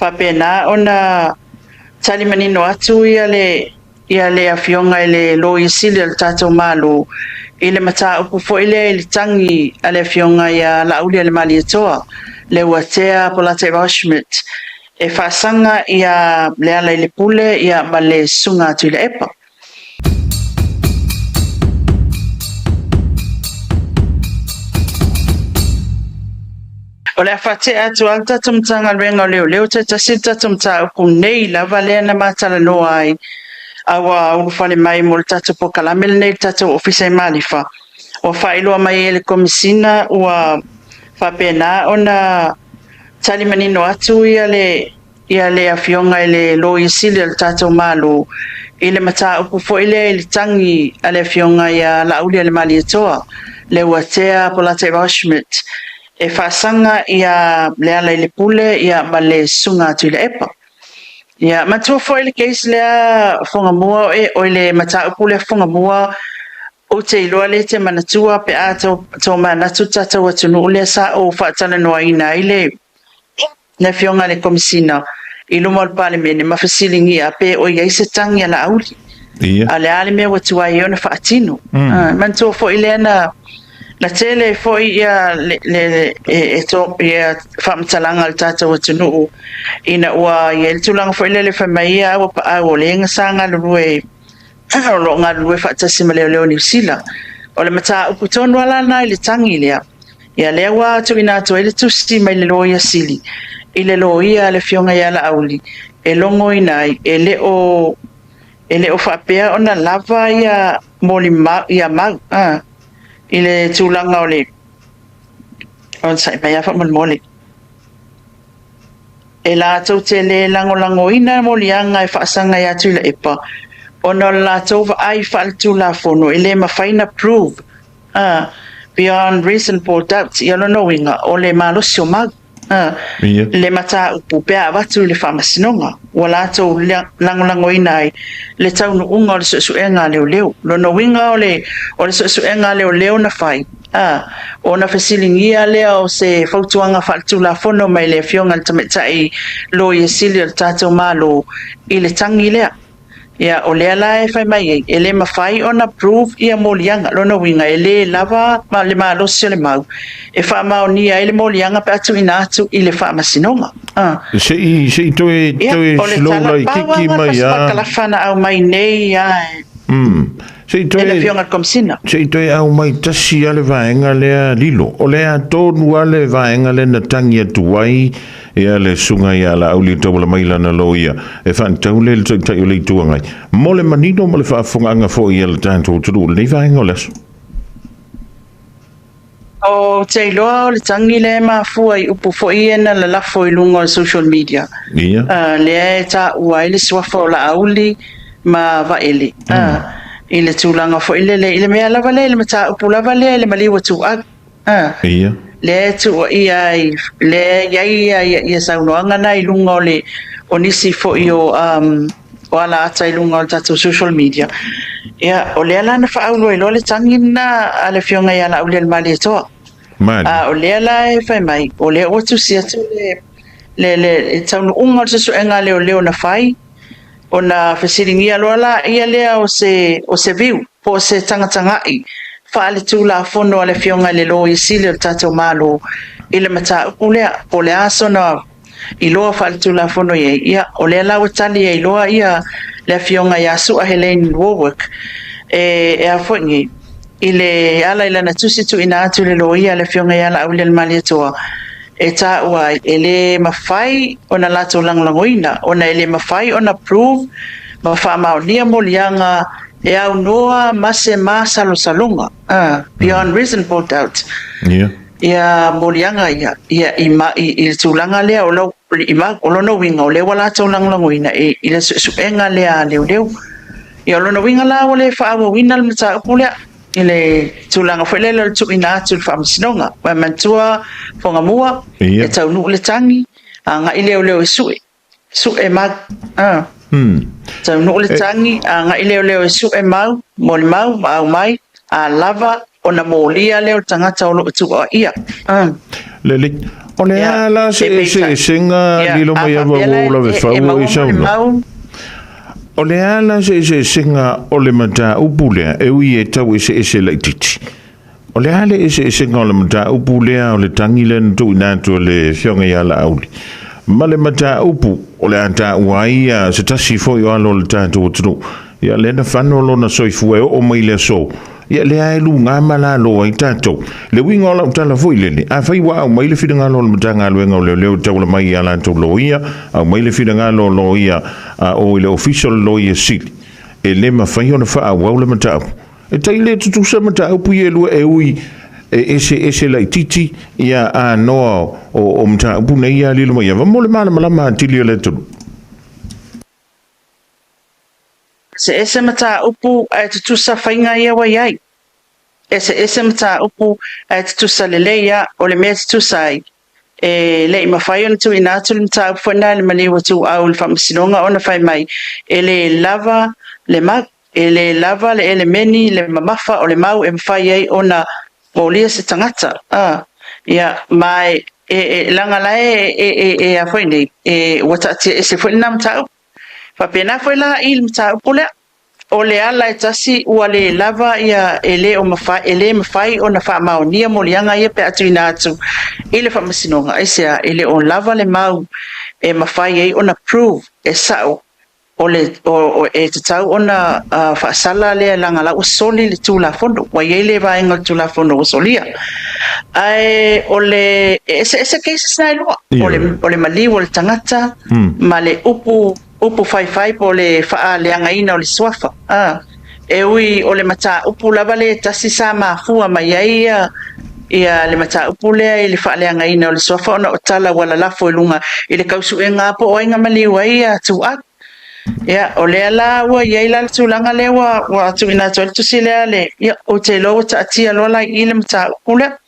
Whapena ona tali manino atu ia le awhionga i le lo i sili al tātou mālo i le mata upu fo i le tangi a le awhionga i a la uli a le mali atoa le watea polate Schmidt e whaasanga i a le ala i le pule i a ma le sunga atu i le epa. O le awhate atu al tatumtanga renga leo te tasita tumta upu nei lava lea na matala noa ai awa urufale mai mo le tatu po kalamele nei tatu ofisa i malifa o whailoa mai ele komisina ua whapena ona tali manino atu ia le awhionga i le lo i sili al tatu mālo i le mata upu fo i le tangi a le awhionga i a la uli a le mali atoa le watea polate Schmidt e whaasanga i a le ala i le pule i a ma le sunga atu i le epa. Ia, matua fo i le keisi lea whangamua o le mata upu le whangamua o te iloa le te manatua pe a tau manatu tatau atunu lea sa o whaatala noa ina i le na whionga le komisina i luma le pale mene mawhasilingi a pe o iei se tangi a la auli. A le ale mea watua i ona whaatino. Matua fo i lea na tele fo i ia le to ia whamtalanga al tātou atunu ina ua ia le tulanga fo i le whamaia ua pa au o le ngasanga lue lo ngā lue whaatasima leo New Zealand o le mata upu tonu ala na i le tangi lea ia lea wa tu ina atu i le tusi mai le loia sili i le loia le whionga ia la auli e longo inai e le o whapea ona lava ia moli ia mau i le tūlanga o le on sai mai afa mole e la tau te le lango ina molianga e whaasanga i atu i le epa ona la tau wa ai whaaltu la fono i le mawhaina prove beyond reasonable doubt i alo knowinga o le malosi o mag le mata upu pea watu le whamasinonga wa la tau lango ina ai le tau no unga o le suenga leo lo knowinga o le suenga leo na whai o na fasilingia lea o se fautuanga whaaltu la fono mai le whionga le tametai lo i sili al tātou mālo i le tangi lea ia o lea la e whai mai e le mawhai ona prove ia molianga lona winga e le lava ma le malosi o le mau e wha mao nia e le molianga pe atu ina atu i le wha masinonga se i toe slow lai kiki mai ia o le kalafana au mai nei se i toe e le whionga komsina se i toe au mai tasi ale vaenga lea lilo o lea tonu ale vaenga le na tangi atu wai ia le sunga ia la auli tau la maila na loia e whan tau le le tai o le tuangai mo le manino mo le whaafonganga fo ia le tanto turu le vaenga o leso o te iloa o le tangi le mafua i upu fo i ena le lafo i lunga o social media le e ta ua i le suafa o la auli ma vaeli i le tūlanga fo i le mea lava le mata upu lava le maliwa tu ag le tu ia le ia saunoanga na i lunga o nisi fo i o ala ata i lunga o tatu social media ia o le ala na whaaulo i lo le tangi na ale whionga i ala uli al mali atoa o le ala e whai mai o le o tu si atu le taunu unga o te suenga leo na whai o na whasiringia lo ala ia lea o se viu po se tangatangai whaale tū la fono ale whionga le lo i sili o tātou mālo i le mata upulea o le aso na i loa whaale tū la fono ia o le ala watali i loa ia le whionga i asu a Helene Warwick e a whaingi i le ala i lana tusi tu ina atu le lo ia le whionga i ala au le mali atoa e tā ua e le mawhai o na lato langlangoina o na e le mawhai o na prove ma wha maonia molianga e au noa mase masalo salunga beyond reasonable doubt ia molianga ia i tūlanga lea o lono winga o le wala tau langlangoina i le suenga lea leo ia o lono winga la o le whaawa wina le mata upulea i le tūlanga whaile le tu ina atu le whaamasinonga wai mantua whangamua e tau nuu le tangi nga i leo sue mag tau nuu le tangi nga i leo sue mau moli mau au mai a lava o na molia leo tangata o lo tu ia Lele O le ala se singa lilo mai ava wola ve fau I sauna. O le ala se singa o le mata upulea e ui e tau se lai titi. O le ale se singa o le mata upulea o le tangile ntu inatu le fionga I ala auli. Ma le mata upu o le anta uai se tasi fo I alo le tatu o tunu. Ia le na whano lona soifua o mai le so. Ia le ai lu ngā malalo ai tātou. Le winga o lau tala fo I lele. A whai wa au mai le whina ngā lo le matanga aluenga o leo tau la mai ala tau lo ia. Au mai le whina ngā lo ia o le official lo ia sili. E le ma whai ona wha au le matau. E tai le tutu sa matau pu I lua e ui ese lai titi ia a noa o matau pu nei ia lilo mai. Wa mo le mana malama tili o le tunu. Se mata upu ai tutusa whainga ia wa iai. Ese mata upu ai tutusa leleia o le mea tutusa ai. Le ima whai ona tu ina atu le mata upu whana le mani watu au le whamasinonga ona whai mai. Le lava le mag, le lava le ele meni le mamafa o le mau mwhai ai ona molia se tangata. Ia mai langa lai a whai nei. Wata atia se whai na mata upu. Papena foi la il mta pole o le ala e tasi ua le lava ia ele o mafai o na wha maonia molianga ia pe atu ina atu ile wha masinonga aisea ele o lava le mau e mafai ei o na prove e sao o e tatau o na whaasala le langa la o soli le tūla fondo wa iei le vaenga le tūla fondo o solia ai o le ese cases na ilua o le mali o le tangata ma le upu fai po le faa le angaina o le swafa. E ui o le mata upu lava le tasi sa mafua mai ia le mata upu lea I le faa le angaina o le swafa ona o tala wala lafo I lunga I le kausu e ngā po oinga maliwa ia tu at. Ia o lea la ua iei la tūlanga le wa tu ina tuel tusi lea le ia o te loa ta atia lola I le mata upu lea.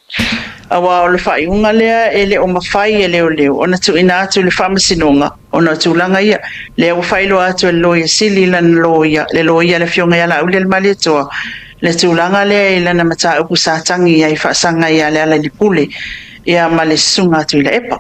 Awa o le whai unga lea e le o mawhai e leo ona tu ina atu le whamasinonga ona tūlanga ia le o whailo atu e loia sili lan loia le loia le fionga ia la ule le mali toa le tūlanga lea I lana mata upu sātangi ia I whaasanga ia le ala li pule ia ma le sunga atu I le epa